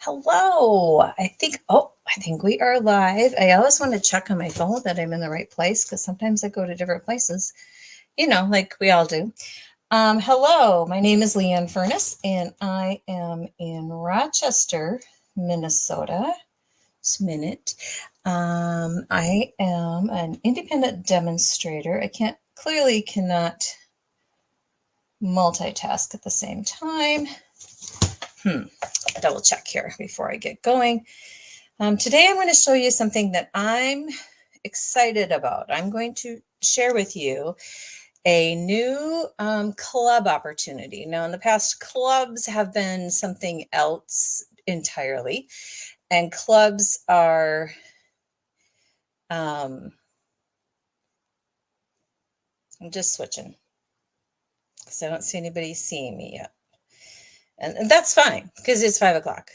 Hello. I think we are live. I always want to check on my phone that I'm in the right place because sometimes I go to different places, like we all do. Hello, my name is Leanne Furness, and I am in Rochester, Minnesota. Just a minute. I am an independent demonstrator. I cannot multitask at the same time. Double check here before I get going. Today I'm going to show you something that I'm excited about. I'm going to share with you a new club opportunity. Now, in the past, clubs have been something else entirely, and clubs are I'm just switching because I don't see anybody seeing me yet. And that's fine because it's 5 o'clock.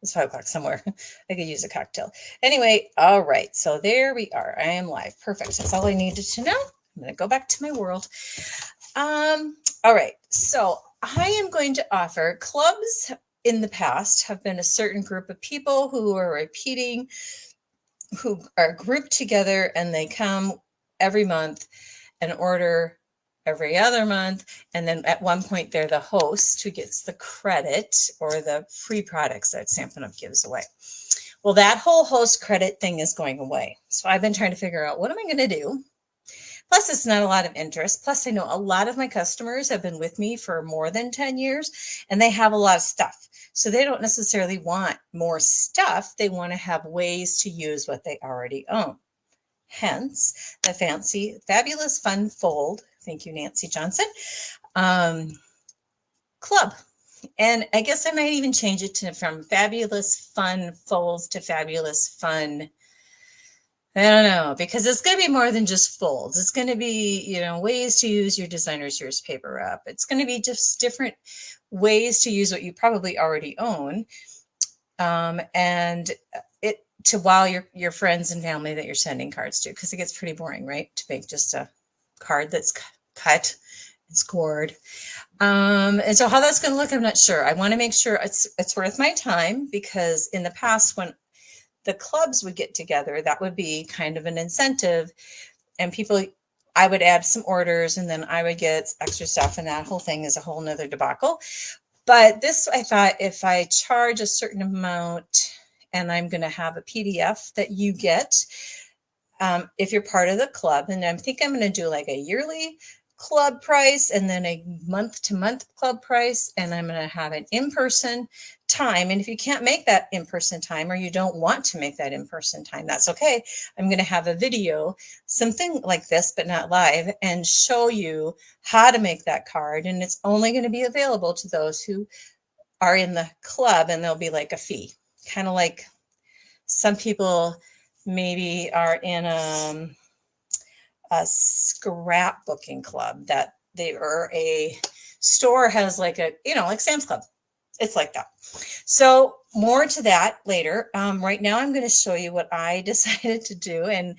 It's 5 o'clock somewhere. I could use a cocktail. Anyway, all right. So there we are. I am live. Perfect. That's all I needed to know. I'm going to go back to my world. All right. So I am going to offer clubs in the past have been a certain group of people who are repeating, who are grouped together, and they come every month and order every other month. And then at one point, they're the host who gets the credit or the free products that Stampin' Up! Gives away. Well, that whole host credit thing is going away. So I've been trying to figure out what am I going to do? Plus, it's not a lot of interest. Plus, I know a lot of my customers have been with me for more than 10 years, and they have a lot of stuff. So they don't necessarily want more stuff. They want to have ways to use what they already own. Hence, the fancy, fabulous, fun fold. Thank you, Nancy Johnson. Club. And I guess I might even change it from fabulous, fun folds to fabulous, fun. I don't know, because it's going to be more than just folds. It's going to be, ways to use your designer's yours paper up. It's going to be just different ways to use what you probably already own. And it to wow your friends and family that you're sending cards to, because it gets pretty boring, right? To make just a card that's cut and scored. And so how that's going to look, I'm not sure. I want to make sure it's worth my time, because in the past, when the clubs would get together, that would be kind of an incentive, and I would add some orders, and then I would get extra stuff, and that whole thing is a whole nother debacle. But this, I thought, if I charge a certain amount, and I'm going to have a PDF that you get, if you're part of the club, and I think I'm going to do like a yearly club price and then a month-to-month club price, and I'm going to have an in-person time. And if you can't make that in-person time, or you don't want to make that in-person time, that's okay. I'm going to have a video, something like this, but not live, and show you how to make that card. And it's only going to be available to those who are in the club, and there'll be like a fee, kind of like some people maybe are in a scrapbooking club, that they are a store has like like Sam's Club. It's like that. So more to that later. Right now, I'm going to show you what I decided to do. And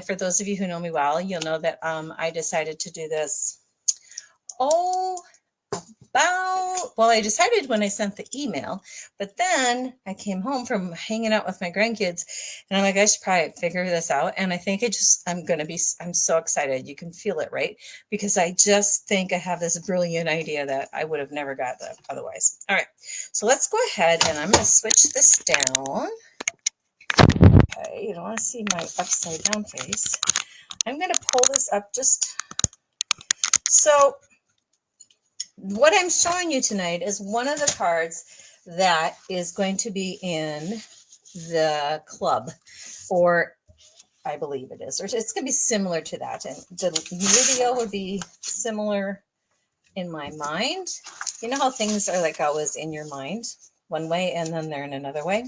for those of you who know me well, you'll know that I decided to do this. I decided when I sent the email, but then I came home from hanging out with my grandkids, and I'm like, I should probably figure this out. And I think I'm so excited. You can feel it, right? Because I just think I have this brilliant idea that I would have never got that otherwise. All right, so let's go ahead, and I'm going to switch this down. Okay, you don't want to see my upside down face. I'm going to pull this up so what I'm showing you tonight is one of the cards that is going to be in the club, or I believe it is, or it's going to be similar to that. And the video would be similar in my mind. You know how things are like always in your mind one way, and then they're in another way.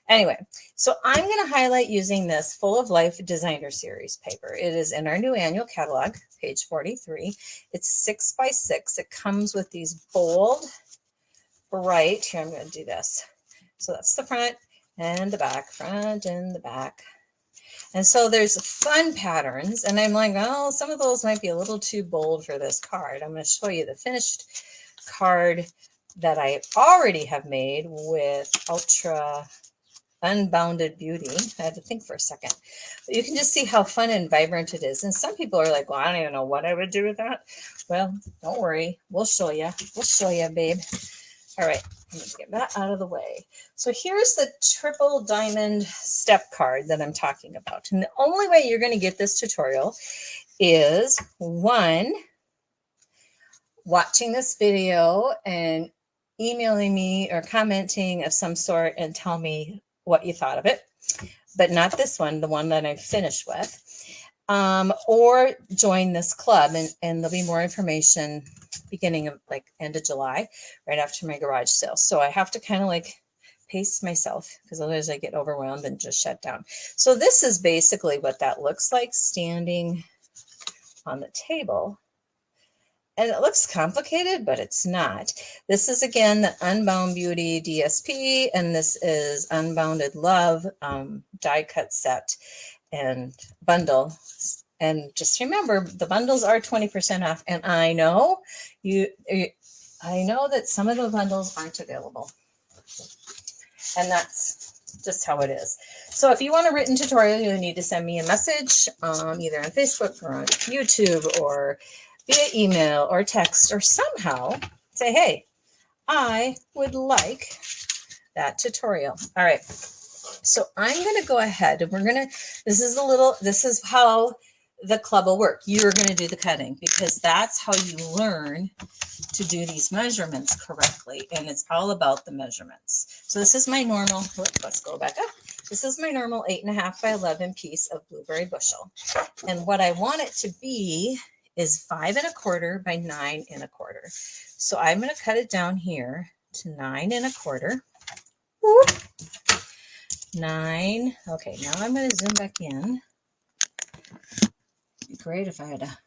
Anyway, so I'm going to highlight using this Full of Life Designer Series paper. It is in our new annual catalog, page 43. It's 6x6. It comes with these bold, bright, here I'm going to do this. So that's the front and the back, front and the back. And so there's fun patterns, and I'm like, oh, some of those might be a little too bold for this card. I'm going to show you the finished card that I already have made with Ultra Unbounded Beauty. I had to think for a second. But you can just see how fun and vibrant it is. And some people are like, well, I don't even know what I would do with that. Well, don't worry. We'll show you. We'll show you, babe. All right. Let's get that out of the way. So here's the triple diamond step card that I'm talking about. And the only way you're going to get this tutorial is, one, watching this video and emailing me or commenting of some sort and tell me what you thought of it, but not this one, the one that I finished with, or join this club, and there'll be more information beginning of like end of July, right after my garage sale. So I have to kind of like pace myself because otherwise I get overwhelmed and just shut down. So this is basically what that looks like standing on the table. And it looks complicated, but it's not. This is, again, the Unbound Beauty DSP, and this is Unbounded Love die cut set and bundle. And just remember, the bundles are 20% off. And I know that some of the bundles aren't available. And that's just how it is. So if you want a written tutorial, you need to send me a message either on Facebook or on YouTube or via email or text, or somehow say, hey, I would like that tutorial. All right. So I'm going to go ahead and this is how the club will work. You're going to do the cutting because that's how you learn to do these measurements correctly. And it's all about the measurements. So this is my normal, let's go back up. This is my normal 8.5 by 11 piece of blueberry bushel. And what I want it to be is 5 1/4 by 9 1/4. So I'm going to cut it down here to 9 1/4. 9. Okay, now I'm going to zoom back in. It'd be great if I had a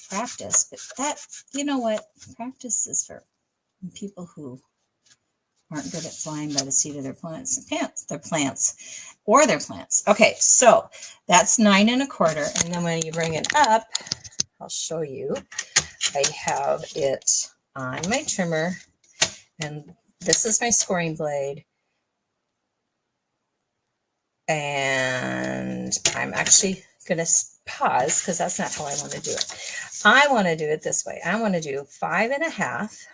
practice, but that, you know what? Practice is for people who aren't good at flying by the seat of their plants. Okay, so that's 9 1/4. And then when you bring it up, I'll show you. I have it on my trimmer, and this is my scoring blade. And I'm actually going to pause because that's not how I want to do it. I want to do it this way. I want to do 5 1/2.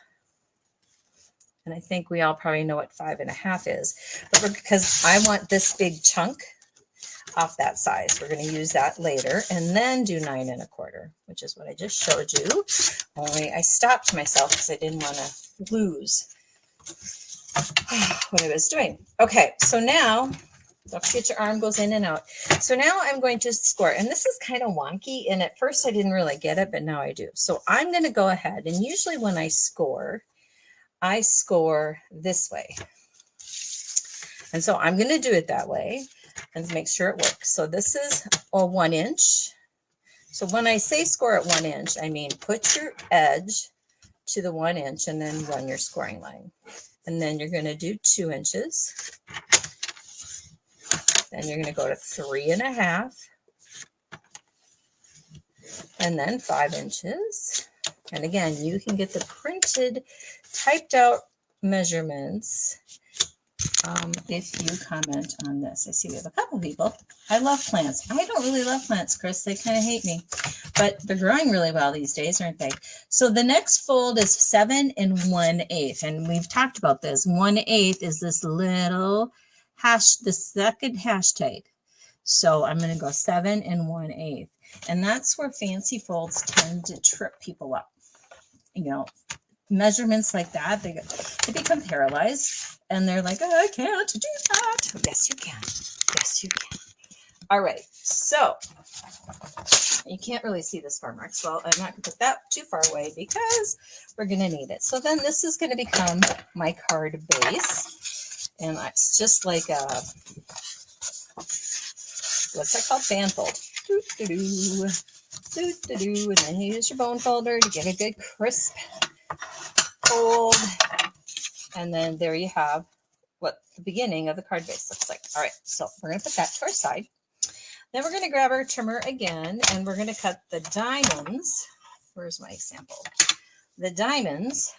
And I think we all probably know what 5 1/2 is. But because I want this big chunk off that size, we're going to use that later and then do 9 1/4, which is what I just showed you. Only I stopped myself because I didn't want to lose what I was doing. Okay, so now, don't forget your arm goes in and out. So now I'm going to score, and this is kind of wonky, and at first I didn't really get it, but now I do. So I'm going to go ahead, and usually when I score this way. And so I'm going to do it that way and make sure it works. So this is a 1 inch. So when I say score at 1 inch, I mean put your edge to the 1 inch and then run your scoring line. And then you're going to do 2 inches. Then you're going to go to 3 1/2. And then 5 inches. And again, you can get the printed, typed out measurements if you comment on this. I see we have a couple people. I love plants. I don't really love plants, Chris. They kind of hate me. But they're growing really well these days, aren't they? So the next fold is 7 1/8. And we've talked about this. 1/8 is this little the second hashtag. So I'm going to go 7 1/8. And that's where fancy folds tend to trip people up. You know, measurements like that, they become paralyzed. And they're like, oh, I can't do that. Yes, you can. Yes, you can. All right. So you can't really see this far, Mark. So I'm not going to put that too far away because we're going to need it. So then this is going to become my card base. And it's just like a, what's that called? Fan fold. Doo-doo-doo. Doo-doo-doo. And then you use your bone folder to get a good crisp fold. And then there you have what the beginning of the card base looks like. All right, so we're going to put that to our side. Then we're going to grab our trimmer again, and we're going to cut the diamonds. Where's my example? The diamonds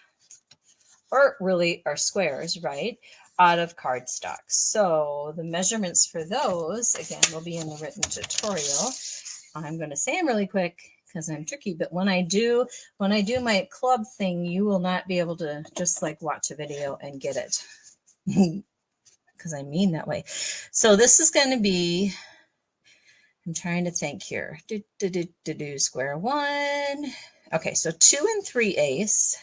or really are squares, right, out of cardstock. So the measurements for those, again, will be in the written tutorial. I'm going to say them really quick because I'm tricky, but when I do my club thing, you will not be able to just like watch a video and get it because I mean that way. So this is going to be, I'm trying to think here. Square one. Okay, so 2 3/8.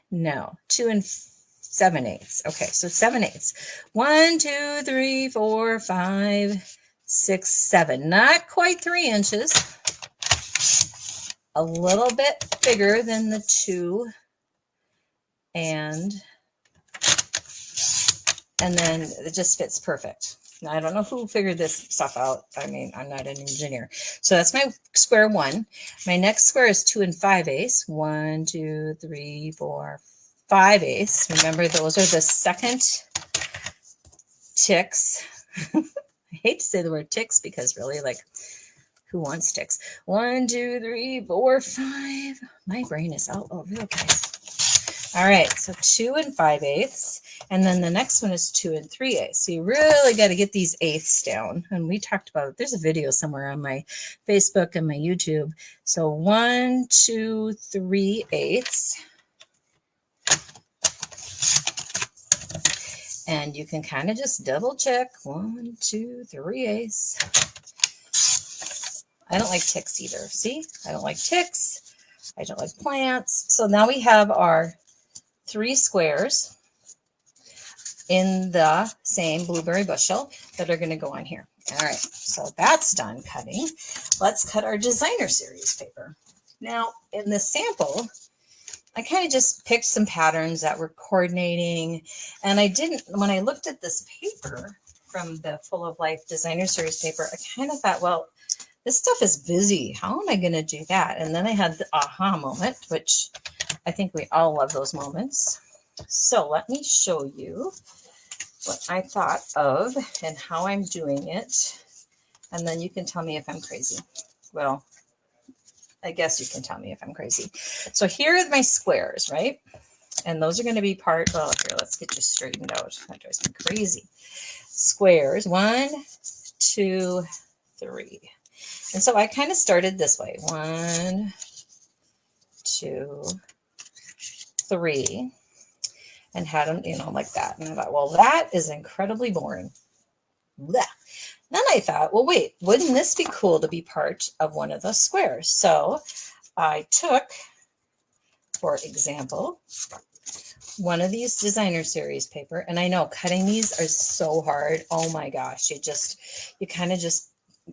No, 2 7/8. Okay, so 7/8. 1, 2, 3, 4, 5, 6, 7. Not quite 3 inches. A little bit bigger than the 2 and then it just fits perfect. Now, I don't know who figured this stuff out. I mean, I'm not an engineer. So that's my square one. My next square is 2 5/8. 1, 2, 3, 4, 5/8. Remember, those are the second ticks. I hate to say the word ticks because really, like, who wants ticks? 1, 2, 3, 4, 5. My brain is all over the place. All right, so 2 5/8. And then the next one is 2 3/8. So you really got to get these eighths down. And we talked about it. There's a video somewhere on my Facebook and my YouTube. So 1, 2, 3/8. And you can kind of just double check. 1, 2, 3/8. I don't like ticks either. See, I don't like ticks. I don't like plants. So now we have our 3 squares in the same blueberry bushel that are going to go on here. All right, so that's done cutting. Let's cut our designer series paper. Now, in the sample, I kind of just picked some patterns that were coordinating, and I didn't, when I looked at this paper from the Full of Life designer series paper, I kind of thought, well, this stuff is busy. How am I going to do that? And then I had the aha moment, which I think we all love those moments. So let me show you what I thought of and how I'm doing it. And then you can tell me if I'm crazy. Well, I guess you can tell me if I'm crazy. So here are my squares, right? And those are going to be part, well, here, let's get you straightened out. That drives me crazy. Squares, 1, 2, 3. And so I kind of started this way. 1, 2, 3. And had them, like that. And I thought, well, that is incredibly boring. Blech. Then I thought, well, wait, wouldn't this be cool to be part of one of those squares? So I took, for example, one of these designer series paper. And I know cutting these are so hard. Oh my gosh, you kind of just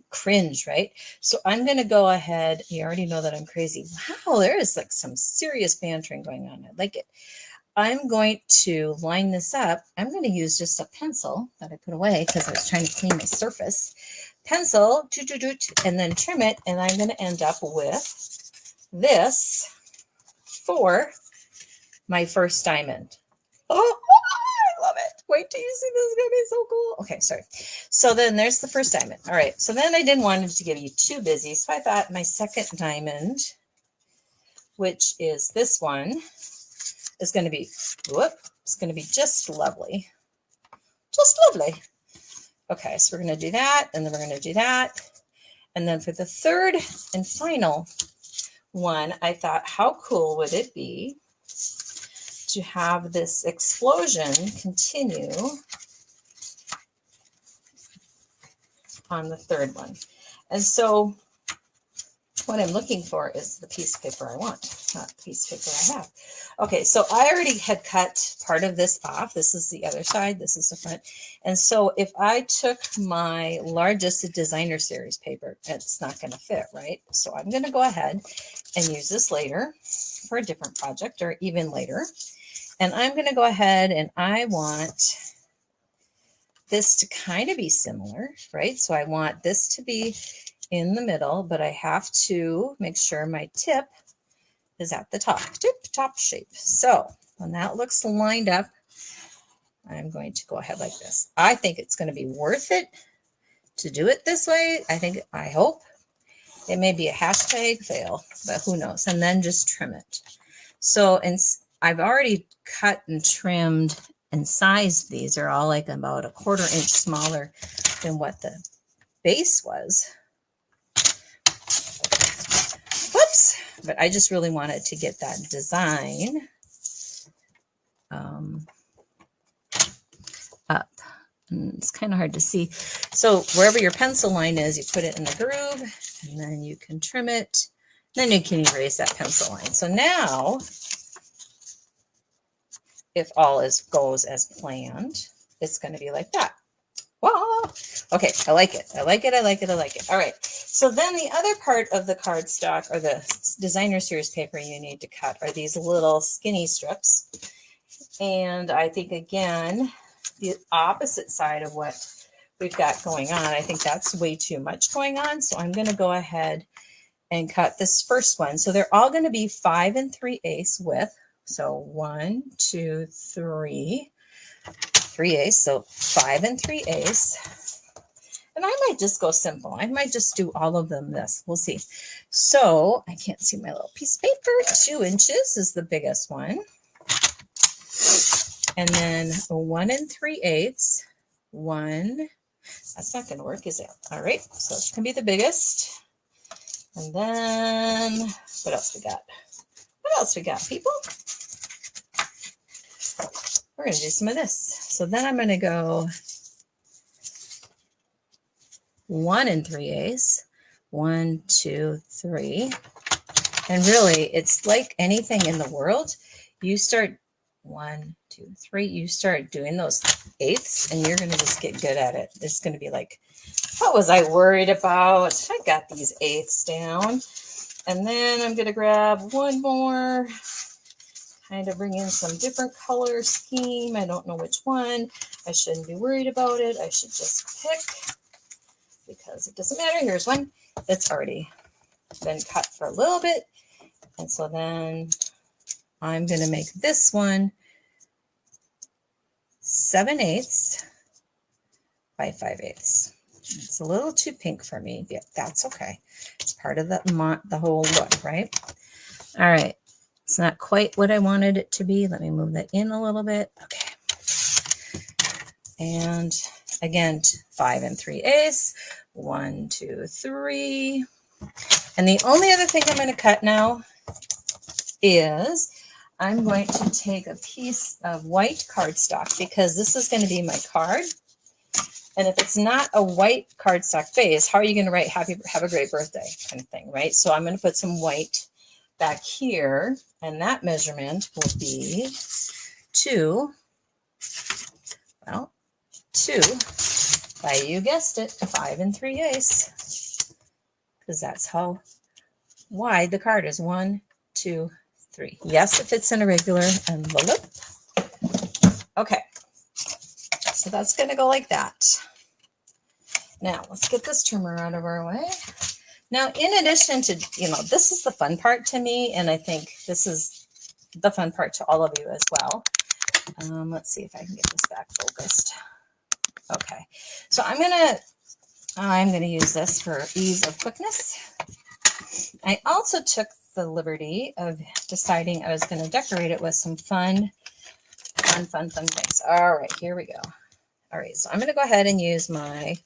cringe, right? So I'm going to go ahead. You already know that I'm crazy. Wow, there is like some serious bantering going on. I like it. I'm going to line this up. I'm going to use just a pencil that I put away because I was trying to clean my surface. Pencil, and then trim it. And I'm going to end up with this for my first diamond. Oh, I love it. Wait till you see this. It's going to be so cool. Okay, sorry. So then there's the first diamond. All right. So then I didn't want to give you too busy. So I thought my second diamond, which is this one, is going to be, it's going to be just lovely. Just lovely. Okay, so we're going to do that, and then we're going to do that. And then for the third and final one, I thought, how cool would it be to have this explosion continue on the third one? And so what I'm looking for is the piece of paper I want, not the piece of paper I have. Okay, so I already had cut part of this off. This is the other side. This is the front. And so if I took my largest designer series paper, it's not going to fit, right? So I'm going to go ahead and use this later for a different project or even later. And I'm going to go ahead and I want this to kind of be similar, right? So I want this to be in the middle, but I have to make sure my tip is at the top, top shape. So when that looks lined up, I'm going to go ahead like this. I think it's going to be worth it to do it this way. I hope. It may be a hashtag fail, but who knows? And then just trim it. So, and I've already cut and trimmed and sized these. Are all like about 1/4 inch smaller than what the base was. Whoops. But I just really wanted to get that design up. And it's kind of hard to see. So wherever your pencil line is, you put it in the groove, and then you can trim it. Then you can erase that pencil line. So now, if all goes as planned, it's going to be like that. Wow. Okay, I like it. I like it. I like it. I like it. All right. So then the other part of the cardstock or the designer series paper you need to cut are these little skinny strips. And I think, again, the opposite side of what we've got going on, I think that's way too much going on. So I'm going to go ahead and cut this first one. So they're all going to be 5 3/8 width. So 1, 2, 3, 3/8. So 5 3/8. And I might just go simple. I might just do all of them this. We'll see. So I can't see my little piece of paper. 2 inches is the biggest one. And then 1 3/8. 1. That's not going to work, is it? All right. So it's going to be the biggest. And then what else we got? What else we got, people? We're going to do some of this. So then I'm going to go 1 3/8. 1, 2, 3. And really, it's like anything in the world. You start 1, 2, 3. You start doing those eighths, and you're going to just get good at it. It's going to be like, what was I worried about? I got these eighths down. And then I'm going to grab one more, kind of bring in some different color scheme. I don't know which one. I shouldn't be worried about it. I should just pick, because it doesn't matter. Here's one that's already been cut for a little bit. And so then I'm going to make this one 7/8 by 5/8. It's a little too pink for me. Yeah, that's okay. It's part of the whole look, right? All right. It's not quite what I wanted it to be. Let me move that in a little bit. Okay. And again, 5 3/8. 1, 2, 3. And the only other thing I'm going to cut now is I'm going to take a piece of white cardstock, because this is going to be my card. And if it's not a white cardstock base, how are you going to write have a great birthday kind of thing, right? So I'm going to put some white back here, and that measurement will be 2 by, you guessed it, 5 3/8, because that's how wide the card is. 1, 2, 3. Yes, it fits in a regular envelope. Okay, so that's going to go like that. Now let's get this trimmer out of our way. Now, in addition to, this is the fun part to me, and I think this is the fun part to all of you as well. Let's see if I can get this back focused. Okay, so I'm gonna use this for ease of quickness. I also took the liberty of deciding I was going to decorate it with some fun things. All right, here we go. All right, so I'm going to go ahead and use my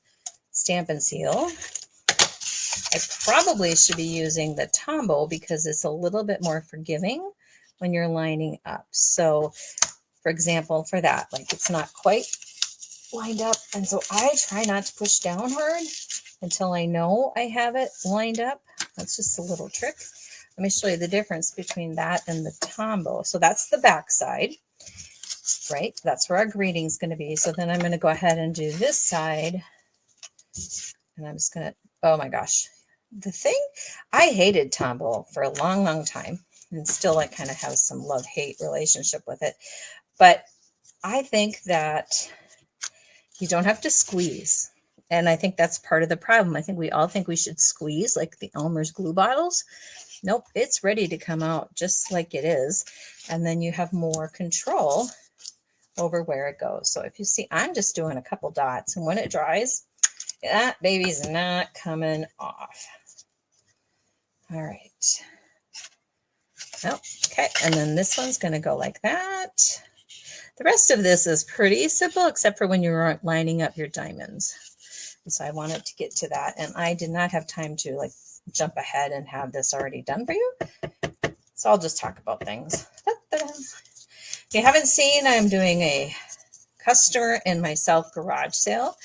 Stamp and Seal. I probably should be using the Tombow because it's a little bit more forgiving when you're lining up. So, for example, for that, like it's not quite lined up, and so I try not to push down hard until I know I have it lined up. That's just a little trick. Let me show you the difference between that and the Tombow. So that's the back side, right? That's where our greeting is going to be. So then I'm going to go ahead and do this side, and I'm just going to, oh my gosh. The thing, I hated Tombow for a long time, and still I kind of have some love-hate relationship with it. But I think that you don't have to squeeze. And I think that's part of the problem. I think we all think we should squeeze like the Elmer's glue bottles. Nope, it's ready to come out just like it is. And then you have more control over where it goes. So if you see, I'm just doing a couple dots, and when it dries, that baby's not coming off. All right. Oh, okay. And then this one's going to go like that. The rest of this is pretty simple, except for when you're lining up your diamonds. And so I wanted to get to that. And I did not have time to like jump ahead and have this already done for you. So I'll just talk about things. If you haven't seen, I'm doing a customer and myself garage sale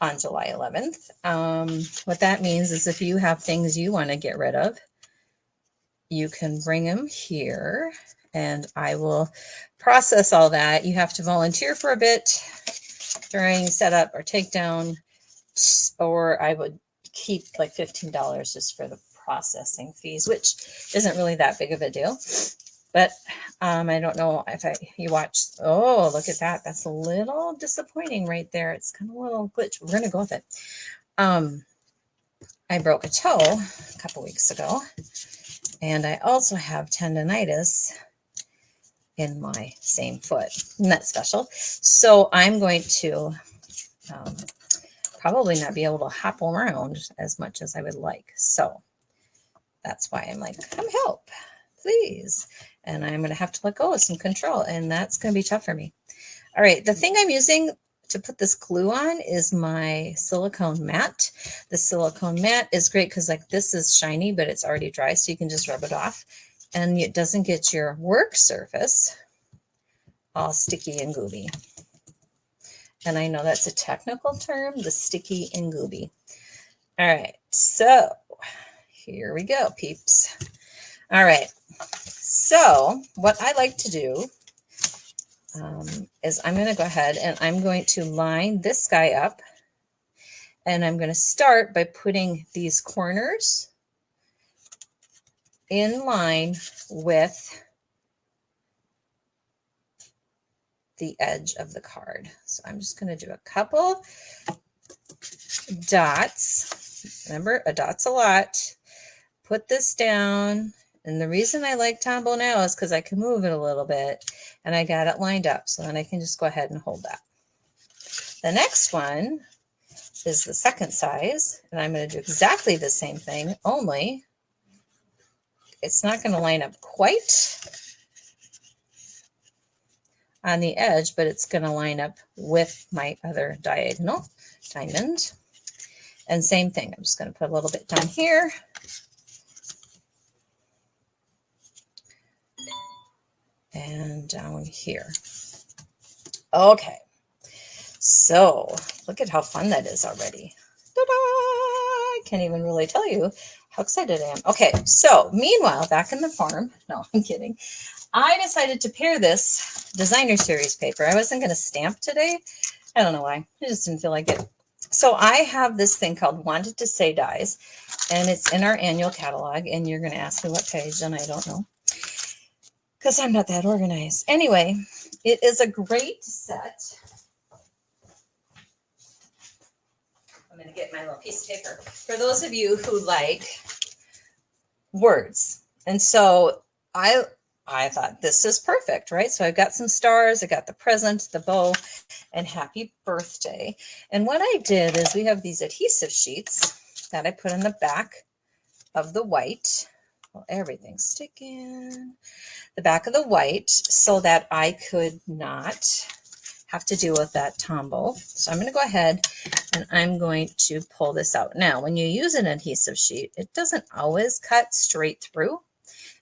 on July 11th. What that means is if you have things you want to get rid of, you can bring them here and I will process all that. You have to volunteer for a bit during setup or takedown, or I would keep like $15 just for the processing fees, which isn't really that big of a deal. But I don't know if you watched. Oh, look at that. That's a little disappointing right there. It's kind of a little glitch. We're going to go with it. I broke a toe a couple weeks ago. And I also have tendonitis in my same foot. Isn't that special? So I'm going to probably not be able to hop around as much as I would like. So that's why I'm like, come help, please. And I'm going to have to let go of some control. And that's going to be tough for me. All right. The thing I'm using to put this glue on is my silicone mat. The silicone mat is great because like this is shiny, but it's already dry. So you can just rub it off and it doesn't get your work surface all sticky and gooby. And I know that's a technical term, the sticky and gooby. All right. So here we go, peeps. All right. So what I like to do is I'm going to go ahead and I'm going to line this guy up. And I'm going to start by putting these corners in line with the edge of the card. So I'm just going to do a couple dots. Remember, a dot's a lot. Put this down. And the reason I like Tombow now is because I can move it a little bit and I got it lined up. So then I can just go ahead and hold that. The next one is the second size. And I'm going to do exactly the same thing, only it's not going to line up quite on the edge, but it's going to line up with my other diagonal diamond. And same thing. I'm just going to put a little bit down here. And down here. Okay, so look at how fun that is already. Ta-da! I can't even really tell you how excited I am. Okay, so meanwhile, back in the farm, no, I'm kidding. I decided to pair this designer series paper. I wasn't going to stamp today. I don't know why. I just didn't feel like it. So I have this thing called Wanted to Say Dies, and it's in our annual catalog, and you're going to ask me what page, and I don't know, because I'm not that organized. Anyway, it is a great set. I'm going to get my little piece of paper. For those of you who like words. And so I thought this is perfect, right? So I've got some stars. I got the present, the bow, and happy birthday. And what I did is we have these adhesive sheets that I put in the back of the white. Well, everything's sticking. The back of the white so that I could not have to deal with that Tombow. So I'm going to go ahead and I'm going to pull this out. Now, when you use an adhesive sheet, it doesn't always cut straight through,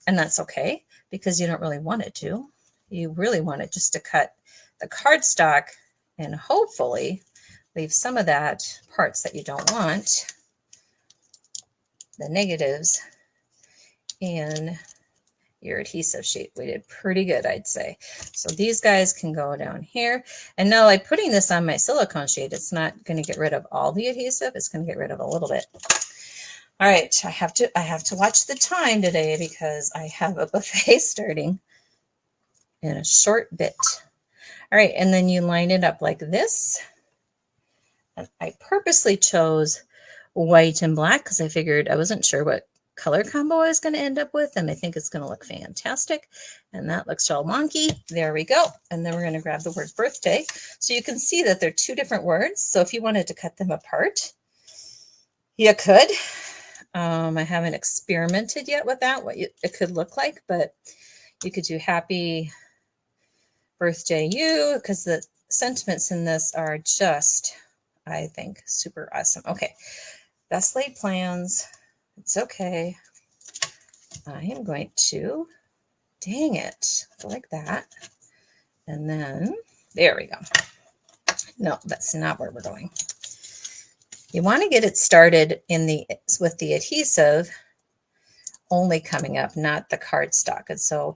and that's okay because you don't really want it to. You really want it just to cut the cardstock and hopefully leave some of that parts that you don't want, the negatives, in your adhesive sheet. We did pretty good, I'd say. So these guys can go down here. And now like putting this on my silicone sheet, it's not going to get rid of all the adhesive. It's going to get rid of a little bit. All right, I have to watch the time today because I have a buffet starting in a short bit. All right, and then you line it up like this. And I purposely chose white and black because I figured I wasn't sure what color combo I was going to end up with, and I think it's going to look fantastic. And that looks all wonky. There we go. And then we're going to grab the word birthday. So you can see that they're two different words. So if you wanted to cut them apart, you could. I haven't experimented yet with that, what it could look like, but you could do happy birthday you, because the sentiments in this are just, I think, super awesome. Okay, best laid plans. It's okay. I am going to, dang it, go like that. And then, there we go. No, that's not where we're going. You want to get it started with the adhesive only coming up, not the cardstock. And so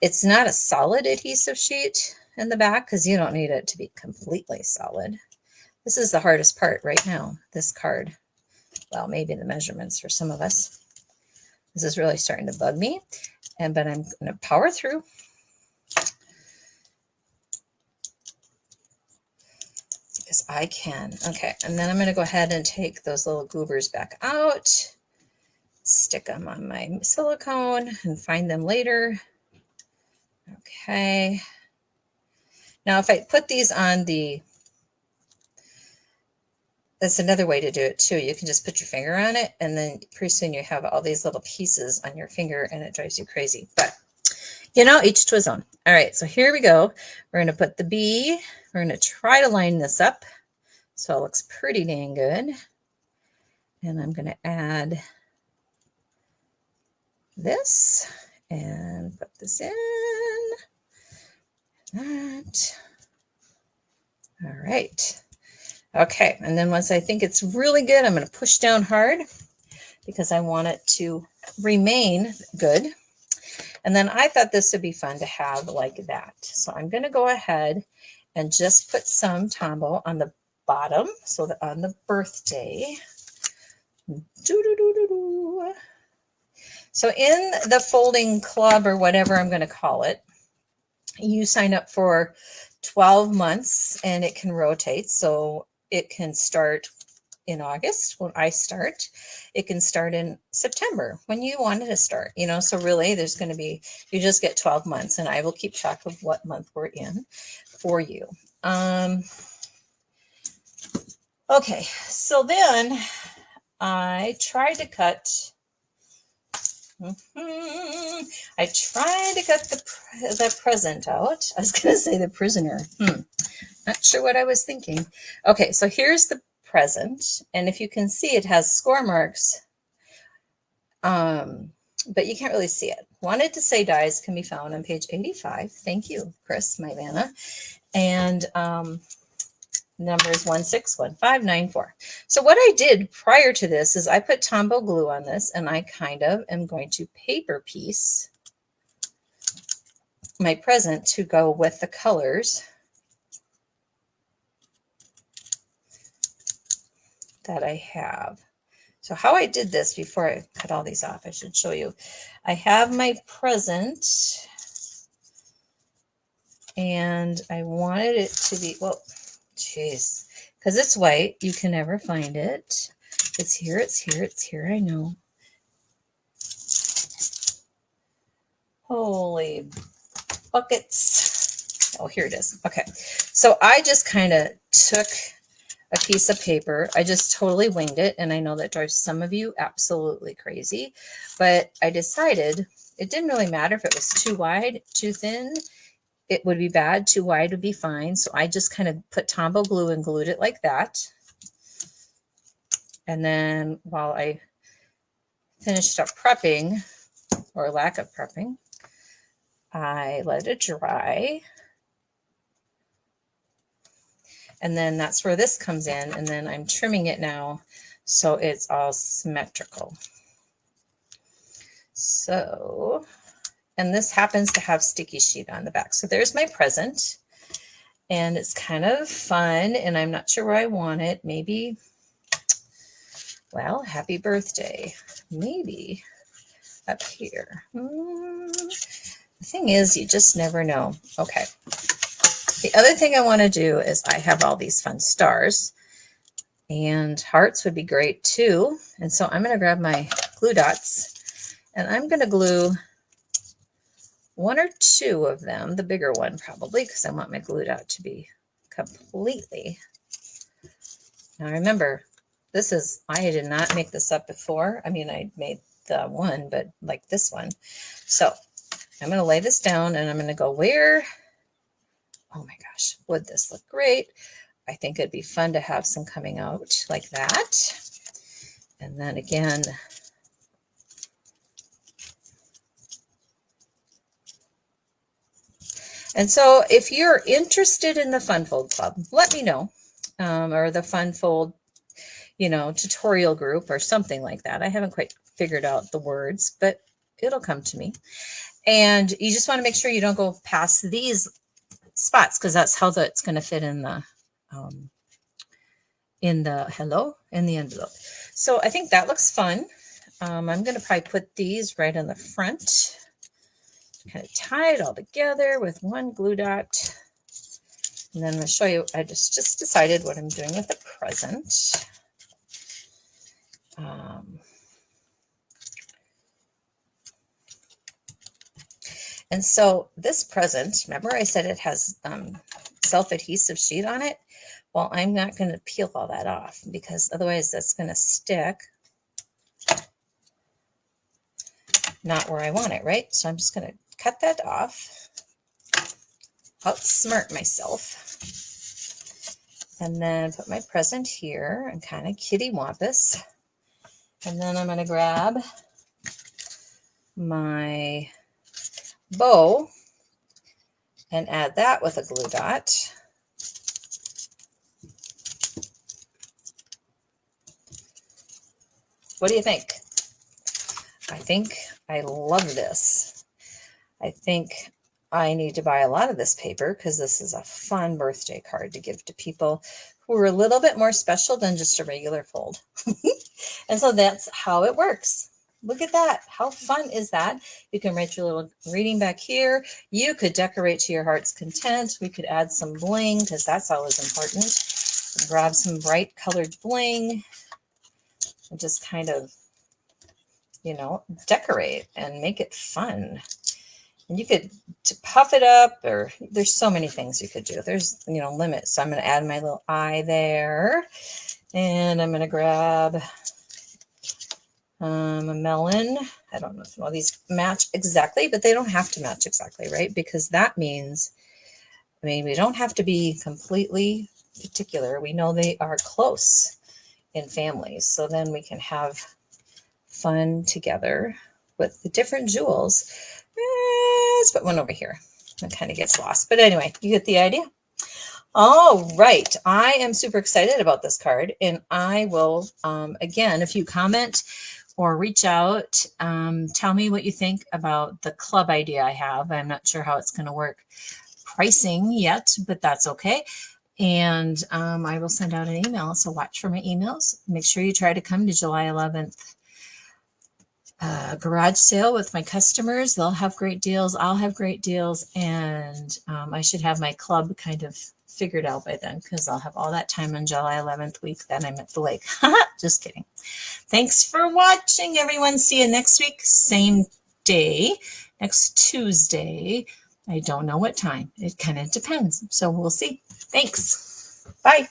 it's not a solid adhesive sheet in the back because you don't need it to be completely solid. This is the hardest part right now, this card. Well, maybe the measurements for some of us. This is really starting to bug me, but I'm going to power through. Because I can. Okay, and then I'm going to go ahead and take those little goobers back out, stick them on my silicone and find them later. Okay. Now, if I put these on that's another way to do it too. You can just put your finger on it, and then pretty soon you have all these little pieces on your finger, and it drives you crazy. But, each to his own. All right, so here we go. We're going to put the bee. We're going to try to line this up so it looks pretty dang good. And I'm going to add this and put this in. That. All right. Okay, and then once I think it's really good, I'm going to push down hard because I want it to remain good. And then I thought this would be fun to have like that. So I'm going to go ahead and just put some Tombow on the bottom, so that on the birthday. So in the folding club, or whatever I'm going to call it, you sign up for 12 months and it can rotate. So it can start in August when I start. It can start in September when you want it to start, so really there's going to be, you just get 12 months and I will keep track of what month we're in for you. Okay, so then I tried to cut, I tried to cut the present out. I was going to say the prisoner. Not sure what I was thinking. Okay, so here's the present, and if you can see, it has score marks, but you can't really see it. Wanted to say dies can be found on page 85. Thank you, Chris, my Vanna. And number is 161594. So what I did prior to this is I put Tombow glue on this, and I kind of am going to paper piece my present to go with the colors that I have. So how I did this before I cut all these off, I should show you. I have my present, and I wanted it to be, well, geez, because it's white, you can never find it. It's here, it's here, it's here, I know. Holy buckets. Oh, here it is. Okay, so I just kind of took a piece of paper. I just totally winged it, and I know that drives some of you absolutely crazy, but I decided it didn't really matter if it was too wide, too thin. It would be bad. Too wide would be fine. So I just kind of put Tombow glue and glued it like that. And then while I finished up prepping, or lack of prepping, I let it dry. And then that's where this comes in. And then I'm trimming it now so it's all symmetrical. So, and this happens to have sticky sheet on the back. So there's my present. And it's kind of fun. And I'm not sure where I want it. Maybe, well, happy birthday. Maybe up here. The thing is, you just never know. Okay. The other thing I want to do is I have all these fun stars, and hearts would be great too. And so I'm going to grab my glue dots, and I'm going to glue one or two of them, the bigger one probably, because I want my glue dot to be completely. Now remember, This is, I did not make this up before. I mean, I made the one, but like this one. So I'm going to lay this down and I'm going to go where, oh my gosh, would this look great? I think it'd be fun to have some coming out like that. And then again, and so if you're interested in the Fun Fold Club, let me know, or the Fun Fold, tutorial group or something like that. I haven't quite figured out the words, but it'll come to me. And you just want to make sure you don't go past these spots because that's how it's going to fit in the envelope. So I think that looks fun. I'm going to probably put these right in the front, kind of tie it all together with one glue dot. And then I'm going to show you, I just decided what I'm doing with the present. And so this present, remember I said it has self-adhesive sheet on it? Well, I'm not going to peel all that off because otherwise that's going to stick not where I want it, right? So I'm just going to cut that off, outsmart myself, and then put my present here and kind of kitty wampus. And then I'm going to grab my bow and add that with a glue dot. What do you think? I think I love this. I think I need to buy a lot of this paper because this is a fun birthday card to give to people who are a little bit more special than just a regular fold. And so that's how it works. Look at that. How fun is that? You can write your little reading back here. You could decorate to your heart's content. We could add some bling because that's always important. Grab some bright colored bling and just kind of, decorate and make it fun. And you could puff it up, or there's so many things you could do. There's, limits. So I'm going to add my little eye there. And I'm going to grab a melon. I don't know if all these match exactly, but they don't have to match exactly, right? Because that means, we don't have to be completely particular. We know they are close in families. So then we can have fun together with the different jewels. Let's put one over here. It kind of gets lost. But anyway, you get the idea. All right. I am super excited about this card. And I will, again, if you comment or reach out, tell me what you think about the club idea I have. I'm not sure how it's going to work pricing yet, but that's okay. And I will send out an email. So watch for my emails. Make sure you try to come to July 11th. Garage sale with my customers. They'll have great deals. I'll have great deals. And I should have my club kind of figured out by then because I'll have all that time on July 11th week that I'm at the lake. Just kidding. Thanks for watching, everyone. See you next week. Same day, next Tuesday. I don't know what time. It kind of depends. So we'll see. Thanks. Bye.